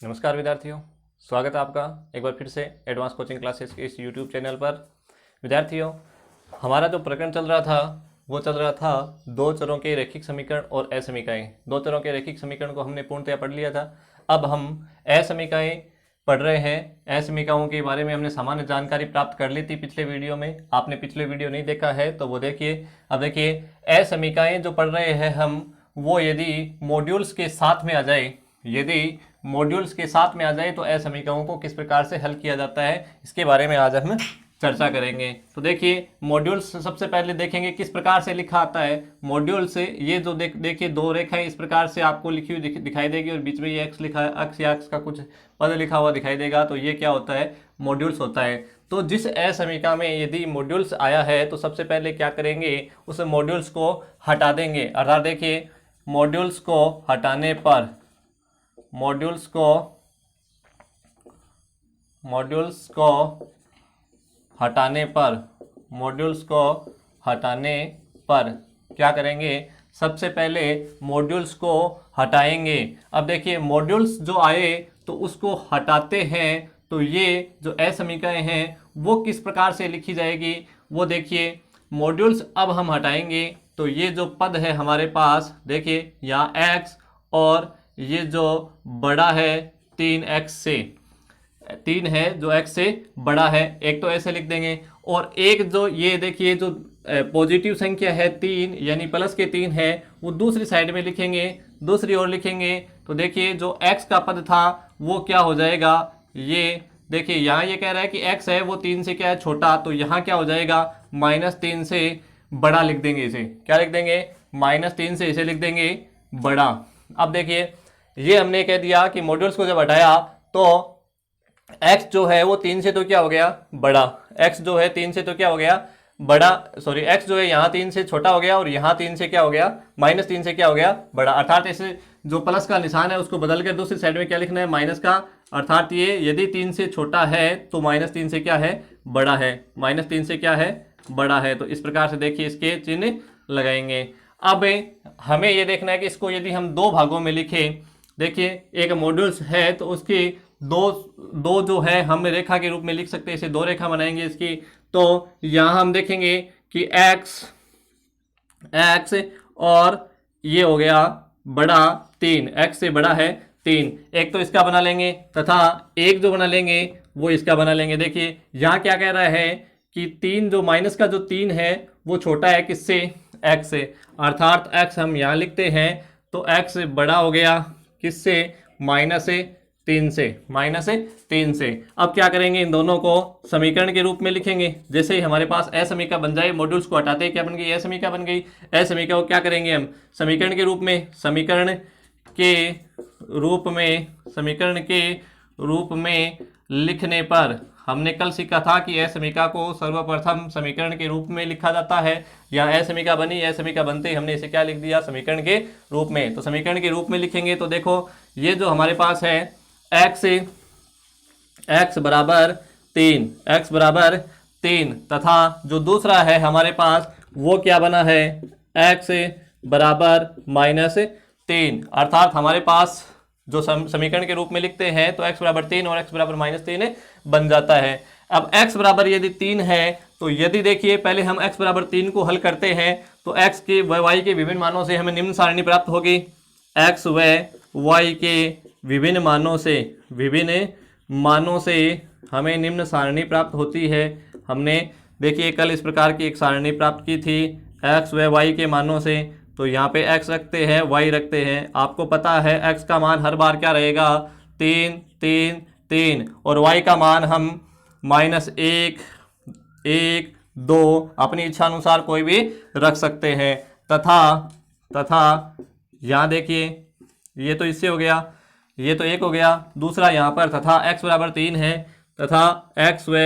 नमस्कार विद्यार्थियों, स्वागत है आपका एक बार फिर से एडवांस कोचिंग क्लासेस के इस यूट्यूब चैनल पर। विद्यार्थियों, हमारा जो प्रकरण चल रहा था वो चल रहा था दो चरों के रैखिक समीकरण और असमीकाएं। दो चरों के रैखिक समीकरण को हमने पूर्णतया पढ़ लिया था। अब हम असमीकाएं पढ़ रहे हैं। असमीकाओं के बारे में हमने सामान्य जानकारी प्राप्त कर ली थी पिछले वीडियो में। आपने पिछले वीडियो नहीं देखा है तो वो देखिए। अब देखिए, असमीकाएं जो पढ़ रहे हैं हम, वो यदि मॉड्यूल्स के साथ में आ जाए, यदि मॉड्यूल्स के साथ में आ जाए तो असमीकाओं को किस प्रकार से हल किया जाता है, इसके बारे में आज हम चर्चा करेंगे। तो देखिए, मॉड्यूल्स सबसे पहले देखेंगे किस प्रकार से लिखा आता है। मॉड्यूल से ये जो देखिए दो रेखाएं इस प्रकार से आपको लिखी हुई दिखाई देगी और बीच में ये एक्स लिखा है, अक्ष या अक्ष का कुछ पद लिखा हुआ दिखाई देगा। तो ये क्या होता है? मॉड्यूल्स होता है। तो जिस असमीका में यदि मॉड्यूल्स आया है तो सबसे पहले क्या करेंगे, उस मॉड्यूल्स को हटा देंगे। अर्थात देखिए, मॉड्यूल्स को हटाने पर मॉड्यूल्स को हटाने पर क्या करेंगे? सबसे पहले मॉड्यूल्स को हटाएंगे। अब देखिए, मॉड्यूल्स जो आए तो उसको हटाते हैं तो ये जो असमीकाएं हैं वो किस प्रकार से लिखी जाएगी वो देखिए। मॉड्यूल्स अब हम हटाएंगे तो ये जो पद है हमारे पास, देखिए यहाँ x और ये जो बड़ा है 3x से, 3 है जो x से बड़ा है, एक तो ऐसे लिख देंगे। और एक जो ये देखिए जो पॉजिटिव संख्या है 3 यानी प्लस के 3 है, वो दूसरी साइड में लिखेंगे, दूसरी ओर लिखेंगे। तो देखिए जो x का पद था वो क्या हो जाएगा, ये देखिए यहाँ ये कह रहा है कि x है वो 3 से क्या है, छोटा। तो यहाँ क्या हो जाएगा, -3 से बड़ा लिख देंगे। इसे क्या लिख देंगे? -3 से इसे लिख देंगे बड़ा। अब देखिए, ये हमने कह दिया कि मॉड्यूल्स को जब हटाया तो x जो है वो 3 से तो क्या हो गया, बड़ा। x जो है 3 से तो क्या हो गया, बड़ा। सॉरी, x जो है यहाँ 3 से छोटा हो गया और यहाँ 3 से क्या हो गया, -3 से क्या हो गया, बड़ा। अर्थात ऐसे जो प्लस का निशान है उसको बदल कर दूसरी साइड में क्या लिखना है, माइनस का। अर्थात ये यदि 3 से छोटा है तो -3 से क्या है, बड़ा है। -3 से क्या है, बड़ा है। तो इस प्रकार से देखिए इसके चिन्ह लगाएंगे। अब हमें ये देखना है कि इसको यदि हम दो भागों में लिखें, देखिए एक मॉड्यूल्स है तो उसकी दो जो है हम रेखा के रूप में लिख सकते हैं। इसे दो रेखा बनाएंगे इसकी। तो यहाँ हम देखेंगे कि x और ये हो गया बड़ा 3, x से बड़ा है 3। एक तो इसका बना लेंगे तथा एक जो बना लेंगे वो इसका बना लेंगे। देखिए यहाँ क्या कह रहा है कि 3 जो माइनस का जो 3 है वो छोटा है किससे, x से। अर्थात x हम यहाँ लिखते हैं तो x बड़ा हो गया किससे, -3 से, -3 से। अब क्या करेंगे, इन दोनों को समीकरण के रूप में लिखेंगे। जैसे ही हमारे पास असमीका बन जाए, मॉड्यूल्स को हटाते क्या बन गई, असमीका बन गई। असमीका को क्या करेंगे हम, समीकरण के रूप में लिखने पर, हमने कल सीखा था कि असमीका को सर्वप्रथम समीकरण के रूप में लिखा जाता है। यहाँ असमीका बनी, असमीका बनते ही हमने इसे क्या लिख दिया, समीकरण के रूप में। तो समीकरण के रूप में लिखेंगे तो देखो ये जो हमारे पास है x बराबर 3 तथा जो दूसरा है हमारे पास वो क्या बना है, x बराबर -3। अर्थात हमारे पास जो समीकरण के रूप में लिखते हैं तो x बराबर 3 और x बराबर -3 बन जाता है। अब x बराबर यदि 3 है तो यदि देखिए पहले हम x बराबर 3 को हल करते हैं तो x के व y के विभिन्न मानों से हमें निम्न सारणी प्राप्त होगी। x व y के विभिन्न मानों से हमें निम्न सारणी प्राप्त होती है। हमने देखिए कल इस प्रकार की एक सारणी प्राप्त की थी x व y के मानों से। तो यहाँ पे x रखते हैं, y रखते हैं। आपको पता है x का मान हर बार क्या रहेगा, 3 3 3 और y का मान हम -1 1 2 अपनी इच्छा अनुसार कोई भी रख सकते हैं। तथा यहाँ देखिए ये तो इससे हो गया, ये तो एक हो गया। दूसरा यहाँ पर तथा x बराबर 3 है तथा x व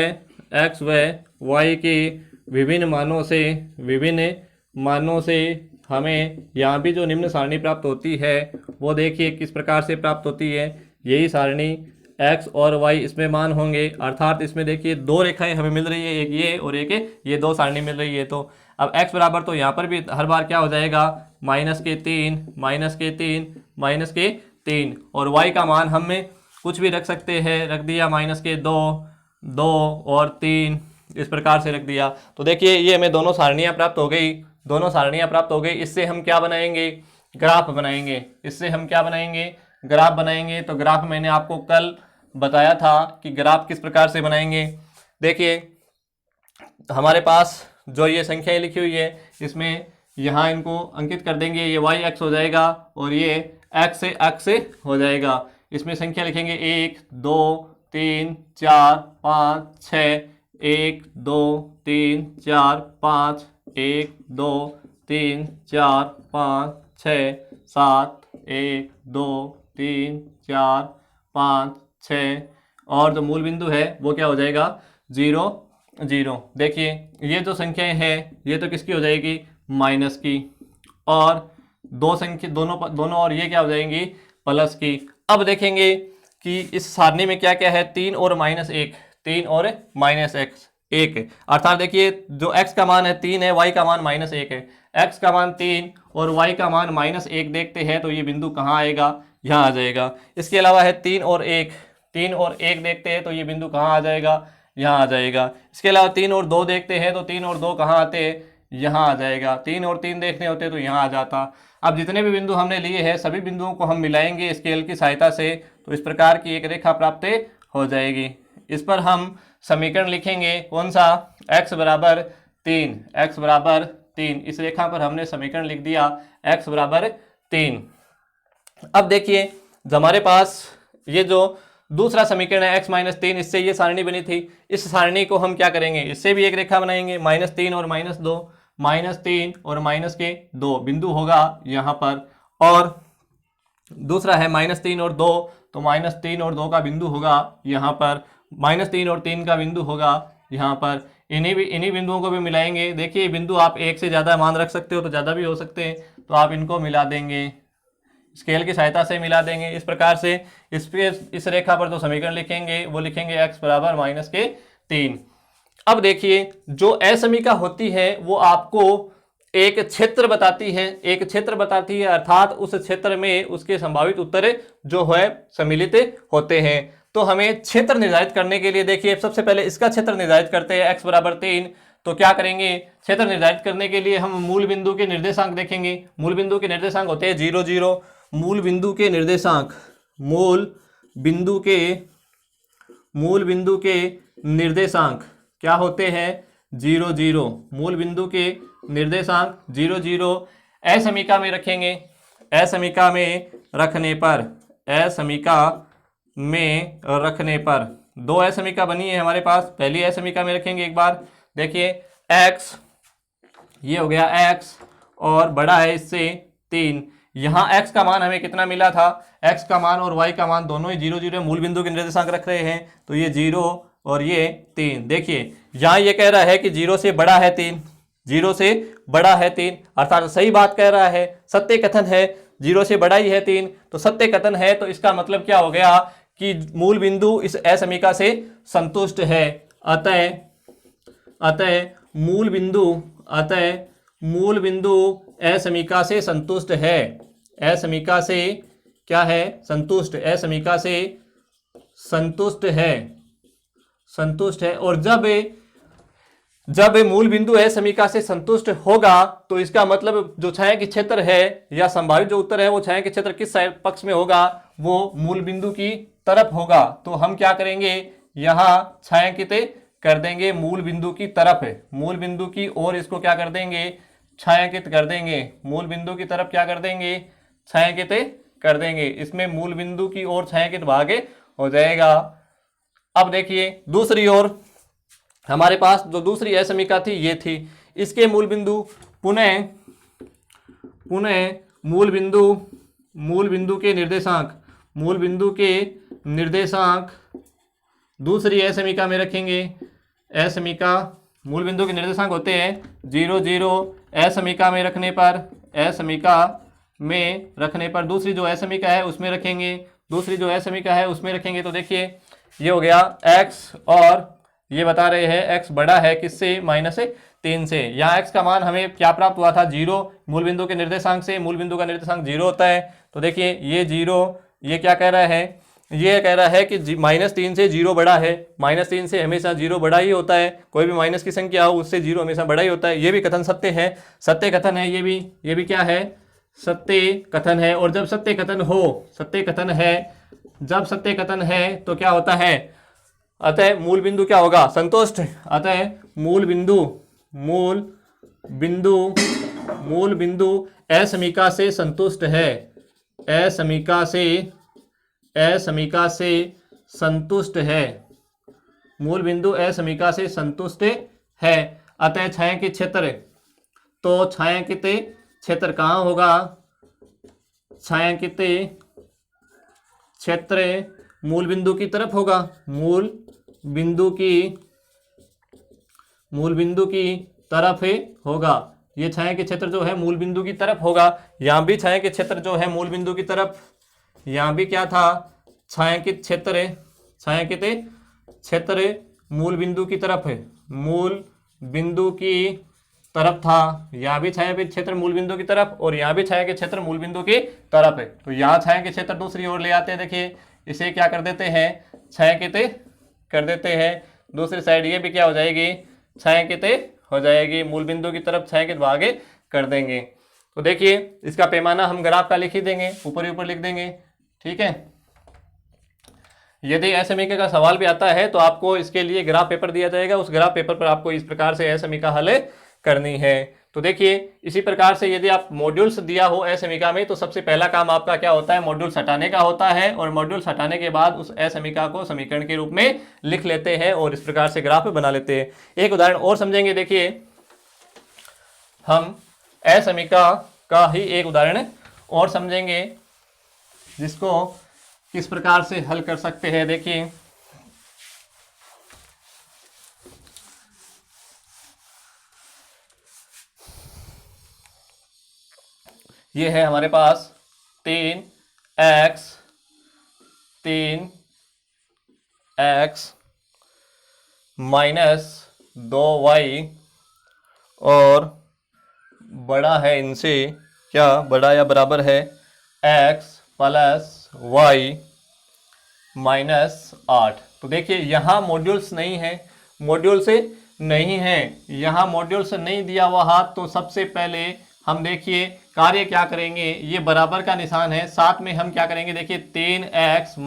y के विभिन्न मानों से हमें यहाँ भी जो निम्न सारणी प्राप्त होती है वो देखिए किस प्रकार से प्राप्त होती है। यही सारणी x और y इसमें मान होंगे। अर्थात इसमें देखिए दो रेखाएं हमें मिल रही है, एक ये और एक ये दो सारणी मिल रही है। तो अब x बराबर तो यहाँ पर भी हर बार क्या हो जाएगा, -3 -3 -3 और y का मान हमें कुछ भी रख सकते हैं, रख दिया माइनस के 2, 2 और 3, इस प्रकार से रख दिया। तो देखिए ये हमें दोनों सारणियाँ प्राप्त हो गई, दोनों सारणियाँ प्राप्त हो गई। इससे हम क्या बनाएंगे, ग्राफ बनाएंगे। इससे हम क्या बनाएंगे, ग्राफ बनाएंगे। तो ग्राफ मैंने आपको कल बताया था कि ग्राफ किस प्रकार से बनाएंगे। देखिए हमारे पास जो ये संख्याएं लिखी हुई है, इसमें यहाँ इनको अंकित कर देंगे, ये वाई एक्स हो जाएगा और ये एक्स से हो जाएगा। इसमें संख्या लिखेंगे 1 2 3 4 5 6, 1 2 3 4 5, 1 2 3 4 5 6 7, 1 2 3 4 5 6, और जो मूल बिंदु है वो क्या हो जाएगा, 0 0। देखिए ये जो संख्याएं हैं ये तो किसकी हो जाएगी, माइनस की, और दो संख्या दोनों और ये क्या हो जाएंगी, प्लस की। अब देखेंगे कि इस सारणी में क्या क्या है, 3 और -1, 3 और -1, अर्थात देखिए जो x का मान है 3 है, y का मान -1 है। x का मान 3 और y का मान -1 देखते हैं तो ये बिंदु कहाँ आएगा, यहाँ आ जाएगा। इसके अलावा है 3 और 1, 3 और 1 देखते हैं तो ये बिंदु कहाँ आ जाएगा, यहाँ आ जाएगा। इसके अलावा 3 और 2 देखते हैं तो 3 और 2 कहाँ आते हैं, यहाँ आ जाएगा। 3 और 3 देखने होते तो यहाँ आ जाता। अब जितने भी बिंदु हमने लिए हैं सभी बिंदुओं को हम मिलाएंगे स्केल की सहायता से, तो इस प्रकार की एक रेखा प्राप्त हो जाएगी। इस पर हम समीकरण लिखेंगे, कौन सा, x बराबर 3, x बराबर 3। इस रेखा पर हमने समीकरण लिख दिया x बराबर 3। अब देखिए हमारे पास ये जो दूसरा समीकरण है x - 3, इससे ये सारणी बनी थी। इस सारणी को हम क्या करेंगे, इससे भी एक रेखा बनाएंगे, -3 और -2, -3 और -2 बिंदु होगा यहाँ पर, और दूसरा है -3 और 2, तो -3 और 2 का बिंदु होगा यहाँ पर, -3 और 3 का बिंदु होगा यहाँ पर। इन्हीं बिंदुओं को भी मिलाएंगे। देखिए बिंदु आप एक से ज़्यादा मान रख सकते हो, तो ज़्यादा भी हो सकते हैं, तो आप इनको मिला देंगे, स्केल की सहायता से मिला देंगे। इस प्रकार से इस रेखा पर जो समीकरण लिखेंगे वो लिखेंगे x बराबर -3। अब देखिए जो असमीका होती है वो आपको एक क्षेत्र बताती है, एक क्षेत्र बताती है, अर्थात उस क्षेत्र में उसके संभावित उत्तर जो है सम्मिलित होते हैं। तो हमें क्षेत्र निर्धारित करने के लिए देखिए सबसे पहले इसका क्षेत्र निर्धारित करते हैं, x बराबर 3। तो क्या करेंगे, क्षेत्र निर्धारित करने के लिए हम मूल बिंदु के निर्देशांक देखेंगे। मूल बिंदु के निर्देशांक होते हैं 0 0। मूल बिंदु के निर्देशांक, मूल बिंदु के निर्देशांक क्या होते हैं, 0 0। मूल बिंदु के निर्देशांक 0 0 असमीका में रखेंगे। असमीका में रखने पर दो असमीका बनी है हमारे पास। पहली असमीका में रखेंगे एक बार, देखिए x, ये हो गया x और बड़ा है इससे 3। यहाँ x का मान हमें कितना मिला था, x का मान और y का मान दोनों ही 0 0 मूल बिंदु के निर्देशांक रख रहे हैं, तो ये 0 और ये 3। देखिए यहाँ ये कह रहा है कि 0 से बड़ा है 3, 0 से बड़ा है 3, अर्थात सही बात कह रहा है, सत्य कथन है, 0 से बड़ा ही है 3, तो सत्य कथन है। तो इसका मतलब क्या हो गया कि मूल बिंदु इस असमीका से संतुष्ट है। अतः मूल बिंदु असमीका से संतुष्ट है। असमीका से क्या है, संतुष्ट, असमीका से संतुष्ट है। और जब मूल बिंदु असमीका से संतुष्ट होगा तो इसका मतलब जो छायांकित क्षेत्र है या संभावित जो उत्तर है वो छायांकित क्षेत्र किस साइड पक्ष में होगा, वो मूल बिंदु की तरफ होगा। तो हम क्या करेंगे, यहाँ छायांकित कर देंगे मूल बिंदु की तरफ है, मूल बिंदु की ओर इसको क्या कर देंगे, छायांकित कर देंगे। मूल बिंदु की तरफ क्या कर देंगे, छायांकित कर देंगे। इसमें मूल बिंदु की ओर छायांकित भाग हो जाएगा। अब देखिए दूसरी ओर हमारे पास जो दूसरी असमीका थी ये थी, इसके मूल बिंदु पुनः मूल बिंदु के निर्देशांक दूसरी असमीका में रखेंगे। असमीका मूल बिंदु के निर्देशांक होते हैं 0 0। असमीका में रखने पर दूसरी जो असमीका है उसमें रखेंगे। तो देखिए ये हो गया x, और ये बता रहे हैं x बड़ा है किससे, -3 से। यहाँ x का मान हमें क्या प्राप्त हुआ था, 0, मूल बिंदु के निर्देशांक से। मूल बिंदु का निर्देशांक 0 होता है। तो देखिए ये 0, ये क्या कह रहा है ये कह रहा है कि -3 से 0 बड़ा है। -3 से हमेशा 0 बड़ा ही होता है, कोई भी माइनस की संख्या हो उससे 0 हमेशा बड़ा ही होता है। ये भी कथन सत्य है, सत्य कथन है ये भी क्या है, सत्य कथन है। और जब सत्य कथन हो, सत्य कथन है, जब सत्य कथन है तो क्या होता है, अतः मूल बिंदु क्या होगा, संतुष्ट। अतः मूल बिंदु असमीका से संतुष्ट है, असमीका से संतुष्ट है, मूल बिंदु असमीका से संतुष्ट है। अतः छायांकित क्षेत्र, तो छायांकित क्षेत्र कहाँ होगा, छायांकित क्षेत्र मूल बिंदु की तरफ होगा, मूल बिंदु की तरफ होगा। ये छायांकित क्षेत्र जो है मूल बिंदु की तरफ होगा। यहाँ भी छायांकित क्षेत्र जो है मूल बिंदु की तरफ, यहाँ भी क्या था, छायांकित क्षेत्र मूल बिंदु की तरफ है, मूल बिंदु की तरफ था। यहाँ भी छायांकित क्षेत्र मूल बिंदु की तरफ और यहाँ भी छायांकित क्षेत्र मूल बिंदु की तरफ है। तो यहाँ छायांकित क्षेत्र दूसरी ओर ले आते हैं। देखिए इसे क्या कर देते हैं, छायांकित कर देते हैं। दूसरी साइड ये भी क्या हो जाएगी, छायांकित हो जाएगी, मूल बिंदु की तरफ छायांकित भाग कर देंगे। तो देखिए इसका पैमाना हम ग्राफ का लिख ही देंगे, ऊपर ऊपर लिख देंगे, ठीक है। यदि असमीका का सवाल भी आता है तो आपको इसके लिए ग्राफ पेपर दिया जाएगा, उस ग्राफ पेपर पर आपको इस प्रकार से असमीका हल करनी है। तो देखिए इसी प्रकार से यदि आप मॉड्यूल्स दिया हो असमीका में तो सबसे पहला काम आपका क्या होता है, मॉड्यूल्स हटाने का होता है। और मॉड्यूल्स हटाने के बाद उस असमीका को समीकरण के रूप में लिख लेते हैं और इस प्रकार से ग्राफ बना लेते हैं। एक उदाहरण और समझेंगे। देखिए हम असमीका का ही एक उदाहरण और समझेंगे जिसको किस प्रकार से हल कर सकते हैं। देखिए ये है हमारे पास 3x -2y और बड़ा है इनसे, क्या बड़ा या बराबर है x + y -8। तो देखिए यहाँ मॉड्यूल्स नहीं है, मॉड्यूल्स नहीं है, यहाँ मॉड्यूल्स नहीं दिया हुआ हाथ। तो सबसे पहले हम देखिए कार्य क्या करेंगे, ये बराबर का निशान है, साथ में हम क्या करेंगे, देखिए 3x -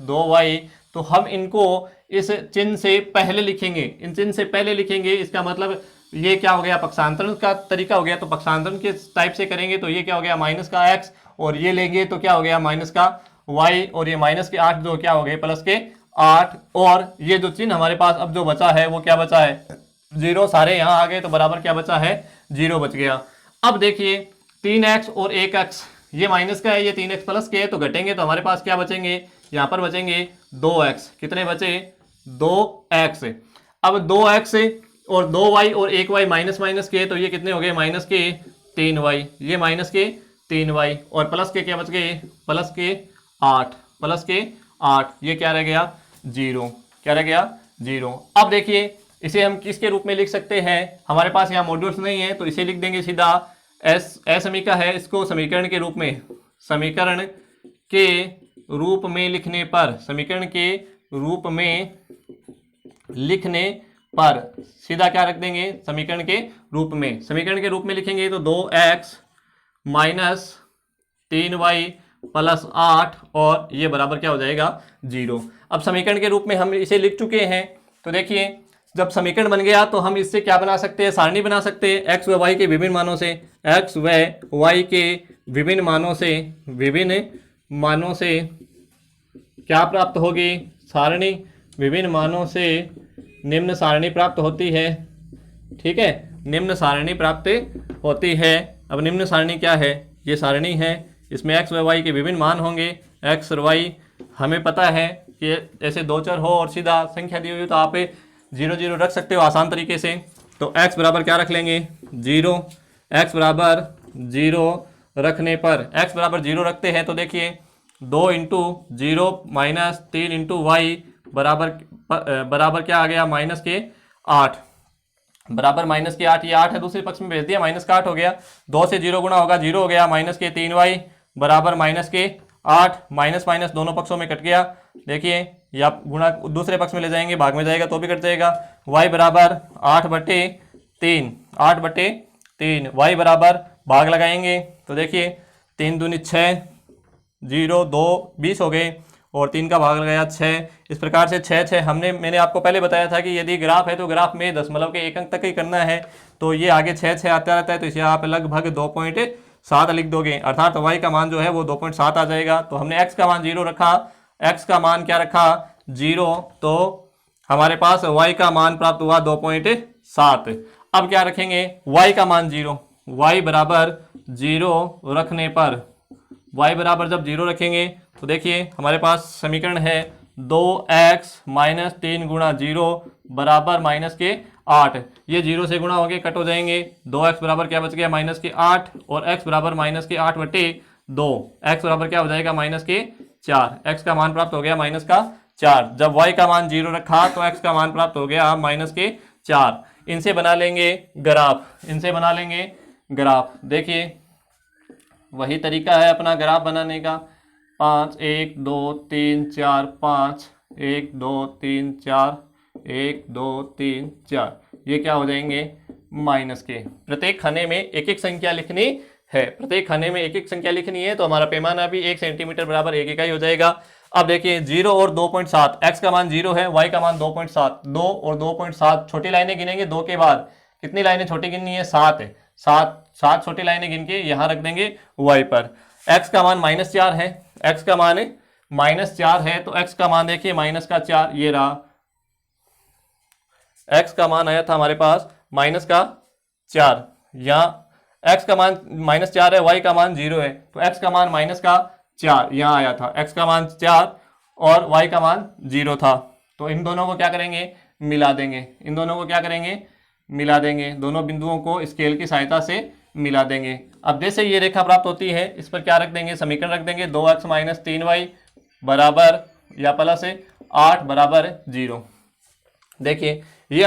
2y। तो हम इनको इस चिन्ह से पहले लिखेंगे, इन चिन्ह से पहले लिखेंगे। इसका मतलब ये क्या हो गया, पक्षांतरण का तरीका हो गया। तो पक्षांतरण के टाइप से करेंगे तो ये क्या हो गया, माइनस का x, और ये लेंगे तो क्या हो गया, माइनस का y, और ये माइनस के 8 जो क्या हो गए, प्लस के 8। और ये जो चिन्ह हमारे पास अब जो बचा है वो क्या बचा है, 0। सारे यहाँ आ गए तो बराबर क्या बचा है, 0 बच गया। अब देखिए 3x और 1x, ये माइनस का है, ये 3x प्लस के है, तो घटेंगे तो हमारे पास क्या बचेंगे, यहाँ पर बचेंगे 2x। कितने बचे, 2x। अब 2x और 2y और 1y माइनस माइनस के, तो ये कितने हो गए, माइनस के 3y, ये माइनस के 3y, और प्लस के क्या बच गए, प्लस के 8, प्लस के 8, ये क्या रह गया, 0। क्या रह गया, 0। अब देखिए इसे हम किसके रूप में लिख सकते हैं, हमारे पास यहाँ मॉड्यूल्स नहीं है तो इसे लिख देंगे सीधा असमीका है, इसको समीकरण के रूप में, समीकरण के रूप में लिखने पर, समीकरण के रूप में लिखने पर सीधा क्या रख देंगे, समीकरण के रूप में। समीकरण के रूप में लिखेंगे तो 2x - 3y + 8 और ये बराबर क्या हो जाएगा, 0। अब समीकरण के रूप में हम इसे लिख चुके हैं। तो देखिए जब समीकरण बन गया तो हम इससे क्या बना सकते हैं, सारणी बना सकते हैं x व y के विभिन्न मानों से, x व y के विभिन्न मानों से क्या प्राप्त होगी, सारणी। विभिन्न मानों से निम्न सारणी प्राप्त होती है, ठीक है, निम्न सारणी प्राप्त होती है। अब निम्न सारणी क्या है, ये सारणी है, इसमें x व y के विभिन्न मान होंगे। x और y हमें पता है कि ऐसे दो चर हो और सीधा संख्या दी हुई तो आप 0 0 रख सकते हो आसान तरीके से। तो x बराबर क्या रख लेंगे, 0। x बराबर 0 रखने पर, x बराबर 0 रखते हैं तो देखिए 2 × 0 - 3 × y बराबर क्या आ गया, माइनस के 8, बराबर माइनस के 8। ये 8 है, दूसरे पक्ष में भेज दिया, माइनस का 8 हो गया। 2 से 0 गुणा होगा, 0 हो गया, माइनस के 3y बराबर माइनस के 8 माइनस माइनस दोनों पक्षों में कट गया। देखिए या गुणा दूसरे पक्ष में ले जाएंगे, भाग में जाएगा तो भी कट जाएगा। y बराबर 8/3, 8/3, y बराबर भाग लगाएंगे तो देखिए 3 दूनी 6, 0 2 20 हो गए और 3 का भाग लगाया 6। इस प्रकार से 6 6 मैंने आपको पहले बताया था कि यदि ग्राफ है तो ग्राफ में दशमलव के एक अंक तक ही करना है, तो ये आगे 6 6 आता रहता है, तो इसे आप लगभग 2.7 लिख दोगे, अर्थात y का मान जो है वो 2.7 आ जाएगा। तो हमने x का मान 0 रखा, x का मान क्या रखा 0, तो हमारे पास y का मान प्राप्त हुआ 2.7। अब क्या रखेंगे y का मान 0, y बराबर 0 रखने पर, y बराबर जब 0 रखेंगे तो देखिए हमारे पास समीकरण है 2x माइनस 3 गुणा 0 बराबर माइनस के 8। ये 0 से गुणा हो गए, कट हो जाएंगे। 2x बराबर क्या बच गया माइनस के 8 और x बराबर माइनस के 8/2। x बराबर क्या हो जाएगा माइनस के 4। x का मान प्राप्त हो गया माइनस का 4। जब y का मान 0 रखा तो x का मान प्राप्त हो गया माइनस के 4। इनसे बना लेंगे ग्राफ, इनसे बना लेंगे ग्राफ। देखिए वही तरीका है अपना ग्राफ बनाने का। 5 1 2 3 4 5 1 2 3 4 1 2 3 4, ये क्या हो जाएंगे माइनस के। प्रत्येक खाने में एक एक संख्या लिखनी है, प्रत्येक खाने में एक एक संख्या लिखनी है, तो हमारा पैमाना भी 1 सेंटीमीटर बराबर 1 इकाई हो जाएगा। अब देखिए 0 और 2.7, x का मान 0 है, y का मान 2.7, 2 और 2.7 छोटी लाइनें गिनेंगे, 2 के बाद कितनी लाइनें छोटी गिननी है 7 है, 7 छोटी लाइनें गिन के यहाँ रख देंगे y पर। x का मान -4 है, x का मान -4 है, तो x का मान देखिए माइनस का 4, ये रहा x का मान आया था हमारे पास माइनस का 4। यहाँ x का मान -4 है, y का मान 0 है, तो x का मान माइनस का 4 यहाँ आया था, x का मान 4 और y का मान 0 था। तो इन दोनों को क्या करेंगे मिला देंगे, इन दोनों को क्या करेंगे मिला देंगे, दोनों बिंदुओं को स्केल की सहायता से मिला देंगे। अब जैसे ये रेखा प्राप्त होती है, इस पर क्या रख देंगे समीकरण रख देंगे, 2x माइनस 3y बराबर या प्लस 8 बराबर 0। देखिए ये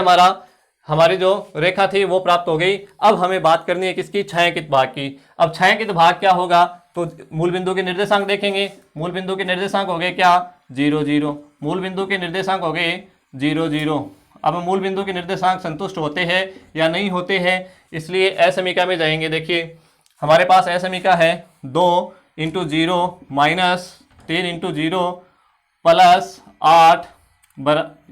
हमारी जो रेखा थी वो प्राप्त हो गई। अब हमें बात करनी है किसकी, छायांकित भाग की। अब छायांकित भाग क्या होगा, तो मूल बिंदु के निर्देशांक देखेंगे। मूल बिंदु के निर्देशांक हो गए क्या 0 0, मूल बिंदु के निर्देशांक हो गए 0 0। अब मूल बिंदु के निर्देशांक संतुष्ट होते हैं या नहीं होते हैं, इसलिए असमीका में जाएंगे। देखिए हमारे पास असमीका है 2 × 0 माइनस 3 × 0 प्लस 8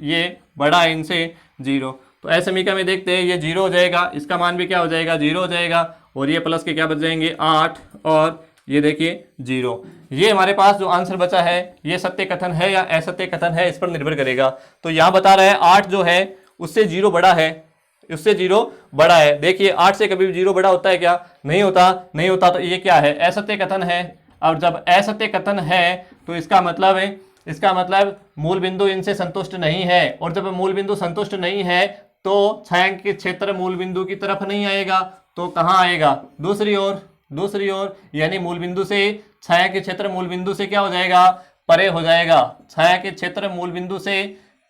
ये बड़ा है इनसे 0। तो असमीका में देखते हैं ये 0 हो जाएगा, इसका मान भी क्या हो जाएगा 0 हो जाएगा, और ये प्लस के क्या बच जाएंगे 8 और ये देखिए 0। ये हमारे पास जो आंसर बचा है ये सत्य कथन है या असत्य कथन है, इस पर निर्भर करेगा। तो यहाँ बता रहा है 8 जो है उससे 0 बड़ा है, उससे 0 बड़ा है। देखिए 8 से कभी 0 बड़ा होता है क्या, नहीं होता, नहीं होता, तो ये क्या है असत्य कथन है। और जब असत्य कथन है तो इसका मतलब मूल बिंदु इनसे संतुष्ट नहीं है, और जब मूल बिंदु संतुष्ट नहीं है तो छायांकित क्षेत्र मूल बिंदु की तरफ नहीं आएगा, तो कहाँ आएगा दूसरी ओर, यानी मूल बिंदु से छायांकित क्षेत्र मूल बिंदु से क्या हो जाएगा परे हो जाएगा। छायांकित क्षेत्र मूल बिंदु से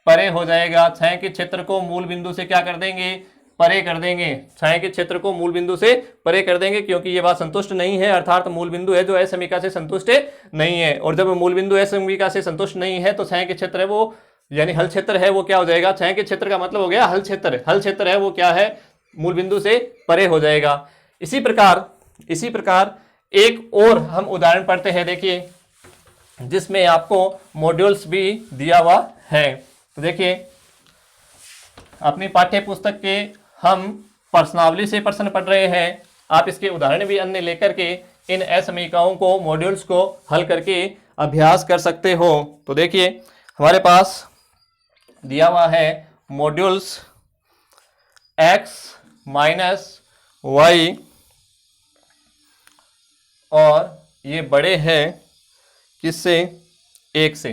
परे हो जाएगा, छायांकित क्षेत्र को मूल बिंदु से क्या कर देंगे परे कर देंगे, छायांकित क्षेत्र को मूल बिंदु से परे कर देंगे, क्योंकि ये बात संतुष्ट नहीं है, अर्थात मूल बिंदु है जो असमीका से संतुष्ट नहीं है। और जब मूल बिंदु असमीका से संतुष्ट नहीं है तो छायांकित क्षेत्र है वो, यानी हल क्षेत्र है वो क्या हो जाएगा, छायांकित क्षेत्र का मतलब हो गया हल क्षेत्र, हल क्षेत्र है वो क्या है मूल बिंदु से परे हो जाएगा। इसी प्रकार एक और हम उदाहरण पढ़ते हैं, देखिए जिसमें आपको मॉड्यूल्स भी दिया हुआ है। तो देखिए अपनी पाठ्य पुस्तक के हम प्रश्नावली से प्रश्न पढ़ रहे हैं, आप इसके उदाहरण भी अन्य लेकर के इन असमीकाओं को मॉड्यूल्स को हल करके अभ्यास कर सकते हो। तो देखिए हमारे पास दिया हुआ है मॉड्यूल्स x माइनस y और ये बड़े हैं किससे 1 से।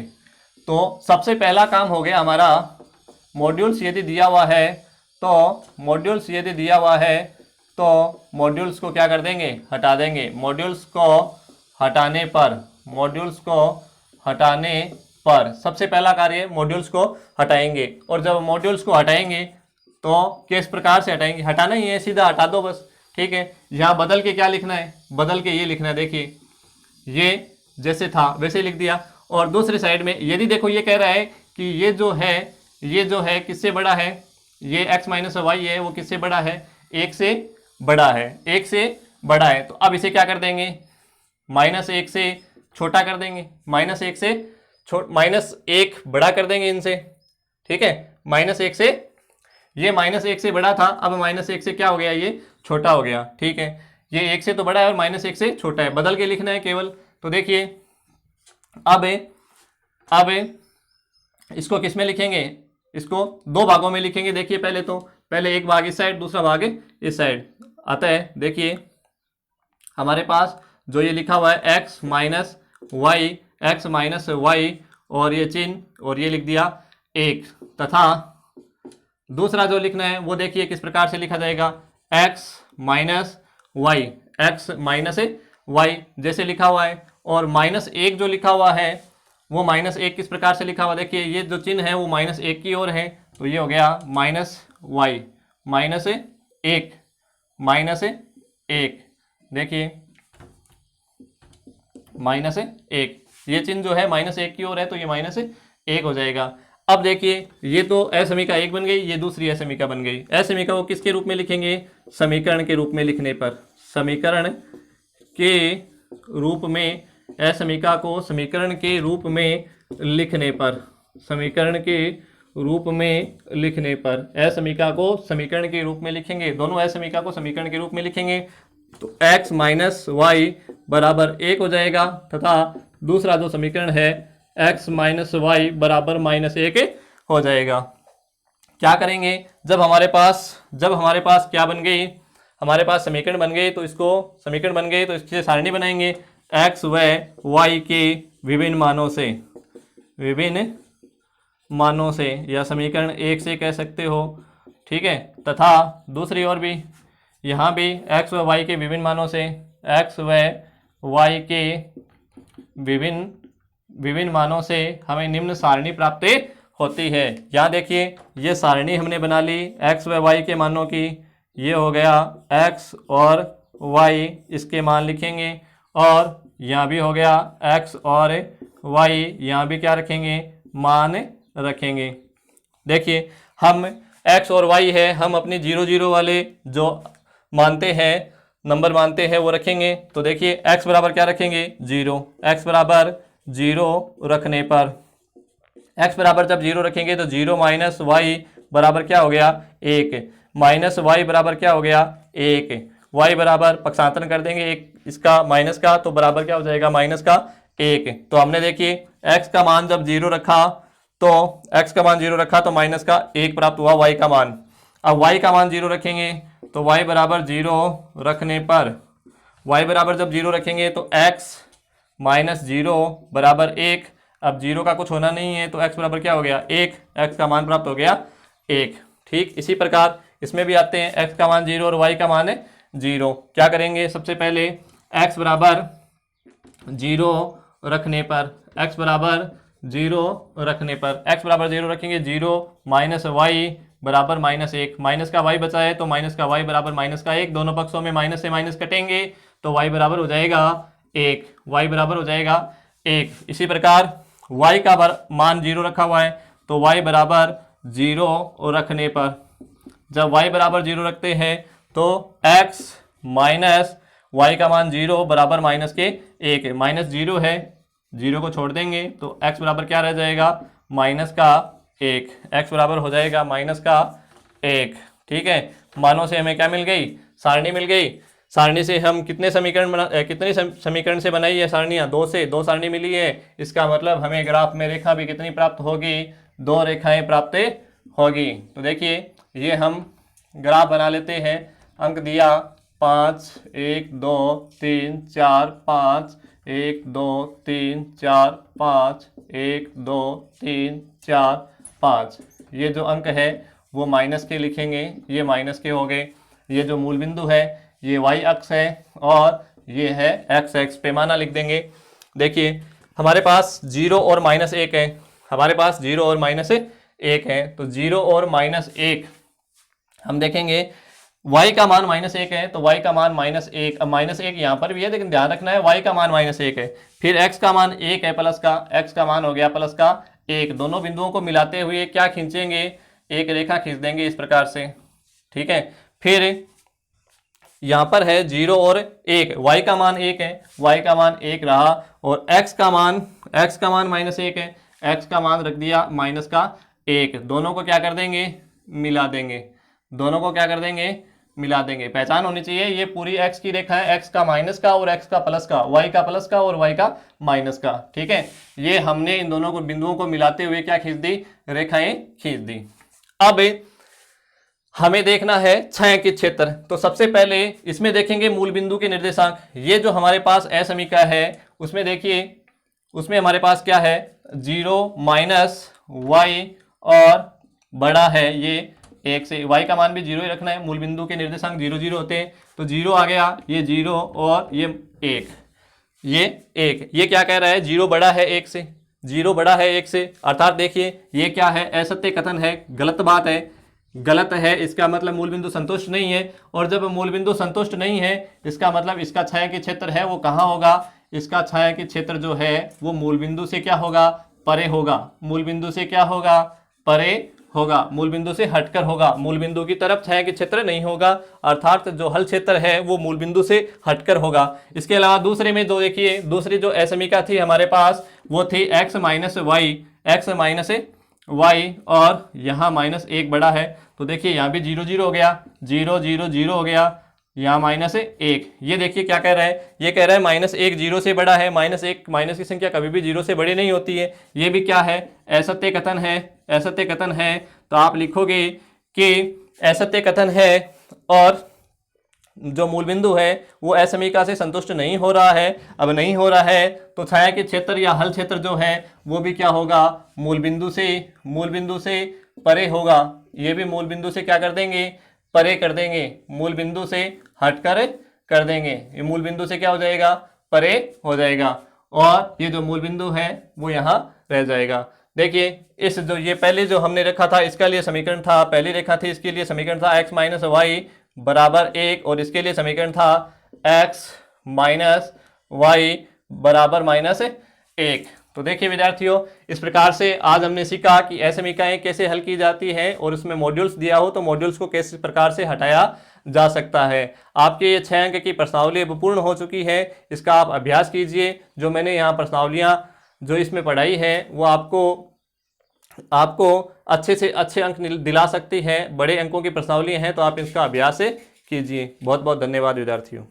तो सबसे पहला काम हो गया हमारा, मॉड्यूल्स यदि दिया हुआ है तो मॉड्यूल्स को क्या कर देंगे हटा देंगे। मॉड्यूल्स को हटाने पर सबसे पहला कार्य मॉड्यूल्स को हटाएंगे, और जब मॉड्यूल्स को हटाएंगे तो किस प्रकार से हटाएंगे, हटाना ही है सीधा हटा दो बस, ठीक है। यहाँ बदल के क्या लिखना है, बदल के ये लिखना है, देखिए ये जैसे था वैसे लिख दिया। और दूसरी साइड में यदि देखो ये कह रहा है कि ये जो है किससे बड़ा है, ये x माइनस वाई है वो किससे बड़ा है, 1 से बड़ा है, 1 से बड़ा है। तो अब इसे क्या कर देंगे, -1 से छोटा कर देंगे, -1 से -1 बड़ा कर देंगे इनसे, ठीक है। -1 से ये -1 से बड़ा था, अब -1 से क्या हो गया, ये छोटा हो गया, ठीक है। ये 1 से तो बड़ा है और -1 से छोटा है, बदल के लिखना है केवल। तो देखिए अब इसको किस में लिखेंगे, इसको दो भागों में लिखेंगे। देखिए पहले एक भाग इस साइड, दूसरा भाग इस साइड। अतः देखिए हमारे पास जो ये लिखा हुआ है x माइनस वाई और ये चिन्ह और ये लिख दिया 1, तथा दूसरा जो लिखना है वो देखिए किस प्रकार से लिखा जाएगा, x माइनस वाई जैसे लिखा हुआ है। और -1 जो लिखा हुआ है वो -1 किस प्रकार से लिखा हुआ, देखिए ये जो चिन्ह है वो -1 की ओर है, तो ये हो गया -y -1 देखिए -1, ये चिन्ह जो है -1 की ओर है तो ये -1 हो जाएगा। अब देखिए ये तो असमीका 1 बन गई, ये दूसरी असमीका बन गई। असमीका को किसके रूप में लिखेंगे, समीकरण के रूप में लिखने पर, समीकरण के रूप में, असमीका को समीकरण के रूप में लिखने पर, समीकरण के रूप में लिखने पर असमीका को समीकरण के रूप में लिखेंगे, दोनों असमीका को समीकरण के रूप में लिखेंगे तो x माइनस वाई बराबर 1 हो जाएगा, तथा दूसरा जो समीकरण है x माइनस वाई बराबर -1 हो जाएगा। क्या करेंगे, जब हमारे पास क्या बन गई, हमारे पास समीकरण बन गए, तो इसकी सारणी बनाएंगे x व y के विभिन्न मानों से, या समीकरण 1 से कह सकते हो, ठीक है। तथा दूसरी ओर भी यहाँ भी x व y के विभिन्न मानों से, x व y के विभिन्न मानों से हमें निम्न सारणी प्राप्त होती है। यहाँ देखिए ये सारणी हमने बना ली x व y के मानों की, ये हो गया x और y, इसके मान लिखेंगे, और यहाँ भी हो गया x और y, यहाँ भी क्या रखेंगे, मान रखेंगे। देखिए हम x और y है, हम अपने 0 0 वाले जो मानते हैं, नंबर मानते हैं वो रखेंगे। तो देखिए x बराबर क्या रखेंगे, 0, x बराबर 0 रखने पर, x बराबर जब 0 रखेंगे तो 0 माइनस वाई बराबर क्या हो गया, 1, माइनस वाई बराबर क्या हो गया, 1, y बराबर पक्षांतरण कर देंगे एक इसका माइनस का, तो बराबर क्या हो जाएगा, -1। तो हमने देखिए x का मान जब 0 रखा तो माइनस का 1 प्राप्त हुआ y का मान। अब y का मान 0 रखेंगे तो y बराबर 0 रखने पर, y बराबर जब 0 रखेंगे तो x माइनस 0 बराबर 1। अब 0 का कुछ होना नहीं है तो x बराबर क्या हो गया, 1, x का मान प्राप्त हो गया 1। ठीक इसी प्रकार इसमें भी आते हैं, x का मान 0 और y का मान है 0। क्या करेंगे, सबसे पहले x बराबर 0 रखने पर, x बराबर 0 रखेंगे, 0 माइनस वाई बराबर -1, माइनस का y बचा है तो माइनस का y बराबर -1, दोनों पक्षों में माइनस से माइनस कटेंगे तो y बराबर हो जाएगा 1, इसी प्रकार y का मान 0 रखा हुआ है तो y बराबर 0 रखने पर, जब y बराबर 0 रखते हैं तो x माइनस y का मान 0 बराबर -1, माइनस 0 है, 0 को छोड़ देंगे तो x बराबर क्या रह जाएगा, -1, x बराबर हो जाएगा -1। ठीक है, मानों से हमें क्या मिल गई, सारणी मिल गई। सारणी से हम कितने समीकरण से बनाई है सारणियाँ, 2 से, 2 सारणी मिली है। इसका मतलब हमें ग्राफ में रेखा भी कितनी प्राप्त होगी, 2 रेखाएं प्राप्त होगी। तो देखिए ये हम ग्राफ बना लेते हैं, अंक दिया 5 1 2 3 4 5, 1 2 3 4 5, 1 2 3 4 5। ये जो अंक है वो माइनस के लिखेंगे, ये माइनस के हो गए। ये जो मूल बिंदु है ये y अक्ष है और ये है x अक्ष, पैमाना लिख देंगे। देखिए हमारे पास 0 और -1 है, तो 0 और -1 हम देखेंगे y का मान -1 है तो y का मान -1, अब -1 यहाँ पर भी है लेकिन ध्यान रखना है y का मान -1 है। फिर x का मान 1 है प्लस का, x का मान हो गया प्लस का 1। दोनों बिंदुओं को मिलाते हुए क्या खींचेंगे, एक रेखा खींच देंगे इस प्रकार से, ठीक है। फिर यहाँ पर है 0 और 1, y का मान 1 है, y का मान 1 रहा, और x का मान -1 है, x का मान रख दिया -1। दोनों को क्या कर देंगे, मिला देंगे, दोनों को क्या कर देंगे, मिला देंगे। पहचान होनी चाहिए, ये पूरी x की रेखा है, x का माइनस का और x का प्लस का, y का प्लस का और y का माइनस का, ठीक है। ये हमने इन दोनों को बिंदुओं को मिलाते हुए क्या खींच दी, रेखाएं खींच दी। अब हमें देखना है छायांकित क्षेत्र। तो सबसे पहले इसमें देखेंगे मूल बिंदु के निर्देशांक। ये जो हमारे पास असमीका है उसमें देखिए, उसमें हमारे पास क्या है, 0 -y और बड़ा है ये 1 से, y का मान भी 0 ही रखना है, मूल बिंदु के निर्देशांक 0 0 होते हैं, तो 0 आ गया, ये 0 और ये 1, ये 1। ये क्या कह रहा है, 0 बड़ा है 1 से, 0 बड़ा है 1 से, अर्थात देखिए ये क्या है, असत्य कथन है, गलत बात है, गलत है। इसका मतलब मूल बिंदु संतुष्ट नहीं है, और जब मूल बिंदु संतुष्ट नहीं है इसका मतलब इसका छायांकित क्षेत्र है वो कहाँ होगा, इसका छायांकित क्षेत्र जो है वो मूल बिंदु से क्या होगा, परे होगा। मूल बिंदु से क्या होगा, परे होगा, मूल बिंदु से हटकर होगा, मूल बिंदु की तरफ छायांकित क्षेत्र नहीं होगा, अर्थात जो हल क्षेत्र है वो मूल बिंदु से हटकर होगा। इसके अलावा दूसरे में जो देखिए, दूसरी जो असमीका थी हमारे पास वो थी x -y, और यहाँ -1 बड़ा है, तो देखिए यहाँ भी 0 0 हो गया, 0 0 0 हो गया, यहाँ -1। ये देखिए क्या कह रहा है, ये कह रहा है -1 0 से बड़ा है, माइनस की संख्या कभी भी 0 से बड़ी नहीं होती है। ये भी क्या है, असत्य कथन है, असत्य कथन है। तो आप लिखोगे कि असत्य कथन है और जो मूल बिंदु है वो असमीका से संतुष्ट नहीं हो रहा है। अब नहीं हो रहा है तो छायांकित क्षेत्र या हल क्षेत्र जो है वो भी क्या होगा, मूल बिंदु से परे होगा। ये भी मूल बिंदु से क्या कर देंगे, परे कर देंगे, मूल बिंदु से हटकर कर देंगे। ये मूल बिंदु से क्या हो जाएगा, परे हो जाएगा, और ये जो मूल बिंदु है वो यहाँ रह जाएगा। देखिए इस जो ये पहले जो हमने रखा था इसका लिए समीकरण था, पहली रेखा थी इसके लिए समीकरण था x -y बराबर 1, और इसके लिए समीकरण था x -y बराबर -1। तो देखिए विद्यार्थियों, इस प्रकार से आज हमने सीखा कि असमीकाएं कैसे हल की जाती हैं, और उसमें मॉड्यूल्स दिया हो तो मॉड्यूल्स को किस प्रकार से हटाया जा सकता है। आपके ये 6 अंक की प्रश्नावली अब पूर्ण हो चुकी है, इसका आप अभ्यास कीजिए। जो मैंने यहाँ प्रश्नावलियाँ जो इसमें पढ़ाई है वो आपको अच्छे से अच्छे अंक दिला सकती है। बड़े अंकों की प्रश्नावली हैं तो आप इसका अभ्यास कीजिए। बहुत बहुत धन्यवाद विद्यार्थियों।